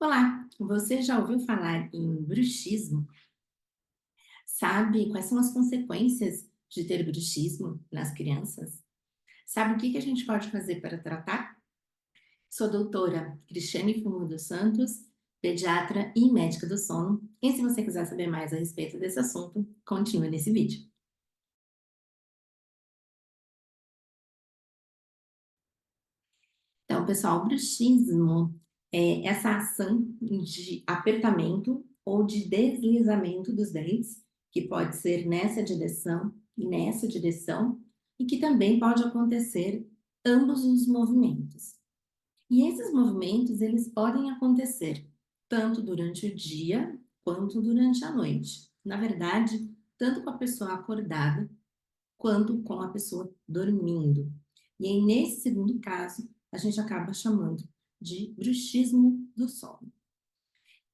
Olá, você já ouviu falar em bruxismo? Sabe quais são as consequências de ter bruxismo nas crianças? Sabe o que a gente pode fazer para tratar? Sou doutora Cristiane Fumo dos Santos, pediatra e médica do sono. E se você quiser saber mais a respeito desse assunto, continue nesse vídeo. Então, pessoal, o bruxismo é essa ação de apertamento ou de deslizamento dos dentes, que pode ser nessa direção e nessa direção, e que também pode acontecer ambos os movimentos. E esses movimentos, eles podem acontecer tanto durante o dia quanto durante a noite. Na verdade, tanto com a pessoa acordada quanto com a pessoa dormindo. E aí, nesse segundo caso, a gente acaba chamando de bruxismo do sono.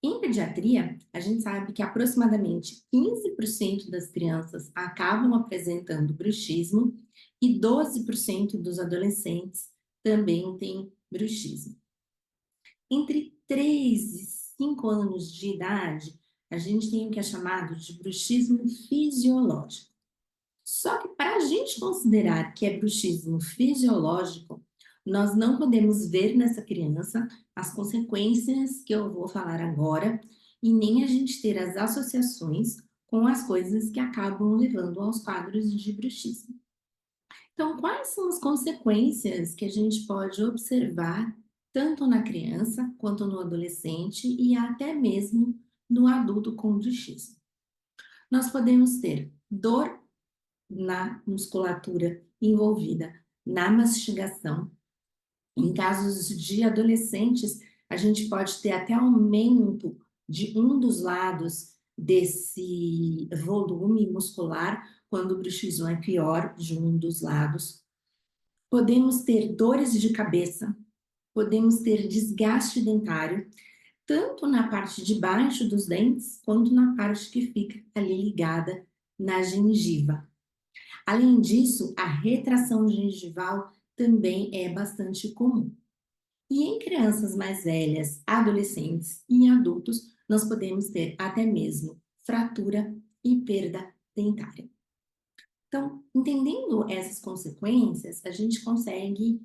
Em pediatria, a gente sabe que aproximadamente 15% das crianças acabam apresentando bruxismo e 12% dos adolescentes também têm bruxismo. Entre 3 e 5 anos de idade, a gente tem o que é chamado de bruxismo fisiológico. Só que para a gente considerar que é bruxismo fisiológico, nós não podemos ver nessa criança as consequências que eu vou falar agora e nem a gente ter as associações com as coisas que acabam levando aos quadros de bruxismo. Então, quais são as consequências que a gente pode observar tanto na criança quanto no adolescente e até mesmo no adulto com bruxismo? Nós podemos ter dor na musculatura envolvida na mastigação. Em casos de adolescentes, a gente pode ter até aumento de um dos lados desse volume muscular, quando o bruxismo é pior de um dos lados. Podemos ter dores de cabeça, podemos ter desgaste dentário, tanto na parte de baixo dos dentes, quanto na parte que fica ali ligada na gengiva. Além disso, a retração gengival também é bastante comum. E em crianças mais velhas, adolescentes e adultos, nós podemos ter até mesmo fratura e perda dentária. Então, entendendo essas consequências, a gente consegue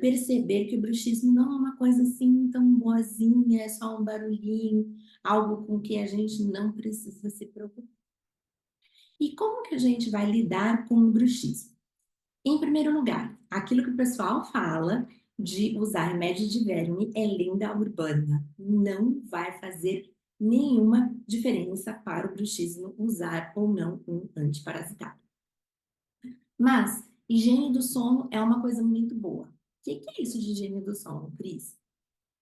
perceber que o bruxismo não é uma coisa assim tão boazinha, é só um barulhinho, algo com que a gente não precisa se preocupar. E como que a gente vai lidar com o bruxismo? Em primeiro lugar, aquilo que o pessoal fala de usar remédio de verme é lenda urbana. Não vai fazer nenhuma diferença para o bruxismo usar ou não um antiparasitário. Mas higiene do sono é uma coisa muito boa. O que é isso de higiene do sono, Cris?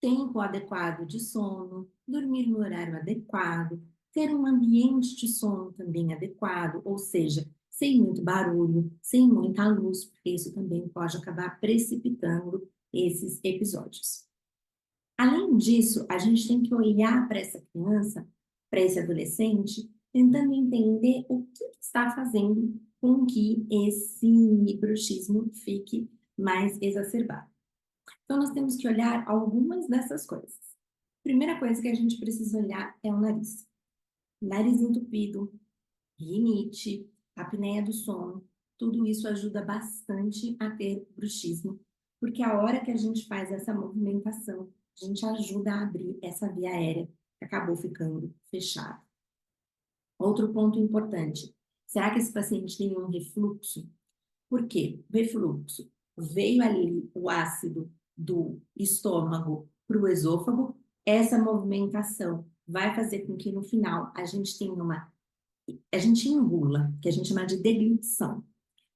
Tempo adequado de sono, dormir no horário adequado, ter um ambiente de sono também adequado, ou seja, sem muito barulho, sem muita luz, porque isso também pode acabar precipitando esses episódios. Além disso, a gente tem que olhar para essa criança, para esse adolescente, tentando entender o que está fazendo com que esse bruxismo fique mais exacerbado. Então, nós temos que olhar algumas dessas coisas. Primeira coisa que a gente precisa olhar é o nariz. Nariz entupido, rinite, apneia do sono, tudo isso ajuda bastante a ter bruxismo, porque a hora que a gente faz essa movimentação, a gente ajuda a abrir essa via aérea que acabou ficando fechada. Outro ponto importante, será que esse paciente tem um refluxo? Por quê? O refluxo veio ali o ácido do estômago para o esôfago, essa movimentação vai fazer com que no final a gente engula, que a gente chama de deglutição.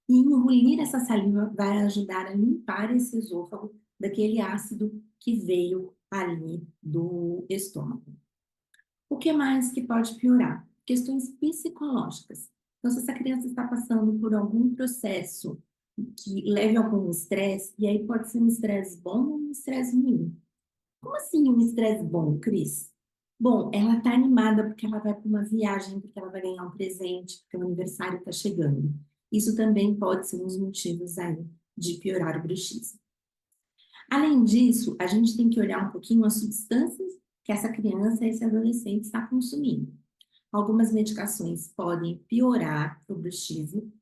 E engolir essa saliva vai ajudar a limpar esse esôfago daquele ácido que veio ali do estômago. O que mais que pode piorar? Questões psicológicas. Então, se essa criança está passando por algum processo que leve a algum estresse, e aí pode ser um estresse bom ou um estresse ruim. Como assim um estresse bom, Cris? Bom, ela está animada porque ela vai para uma viagem, porque ela vai ganhar um presente, porque o aniversário está chegando. Isso também pode ser um dos motivos aí de piorar o bruxismo. Além disso, a gente tem que olhar um pouquinho as substâncias que essa criança, esse adolescente está consumindo. Algumas medicações podem piorar o bruxismo,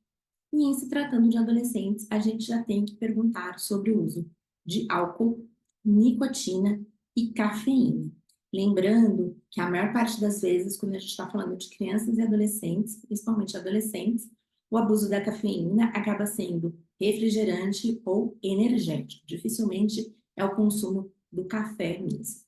e em se tratando de adolescentes, a gente já tem que perguntar sobre o uso de álcool, nicotina e cafeína. Lembrando que a maior parte das vezes, quando a gente está falando de crianças e adolescentes, principalmente adolescentes, o abuso da cafeína acaba sendo refrigerante ou energético. Dificilmente é o consumo do café mesmo.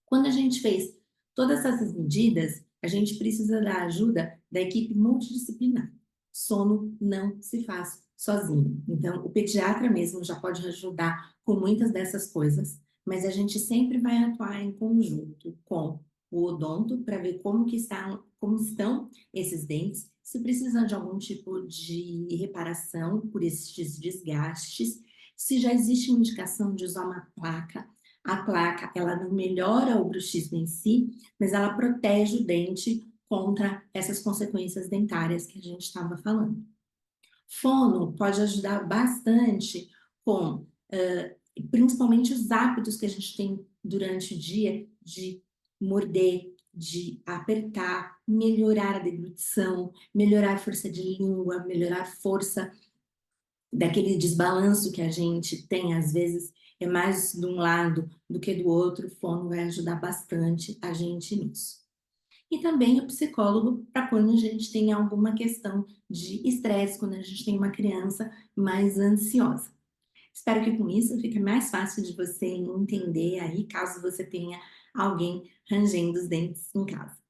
Quando a gente fez todas essas medidas, a gente precisa da ajuda da equipe multidisciplinar. Sono não se faz sozinho. Então, o pediatra mesmo já pode ajudar com muitas dessas coisas, mas a gente sempre vai atuar em conjunto com o odonto para ver como estão esses dentes, se precisam de algum tipo de reparação por esses desgastes, se já existe uma indicação de usar uma placa. A placa, ela não melhora o bruxismo em si, mas ela protege o dente contra essas consequências dentárias que a gente estava falando. Fono pode ajudar bastante com, principalmente os hábitos que a gente tem durante o dia de morder, de apertar, melhorar a deglutição, melhorar a força de língua, melhorar a força daquele desbalanço que a gente tem, às vezes é mais de um lado do que do outro, o fono vai ajudar bastante a gente nisso. E também o psicólogo para quando a gente tem alguma questão de estresse, quando a gente tem uma criança mais ansiosa. Espero que com isso fique mais fácil de você entender aí, caso você tenha alguém rangendo os dentes em casa.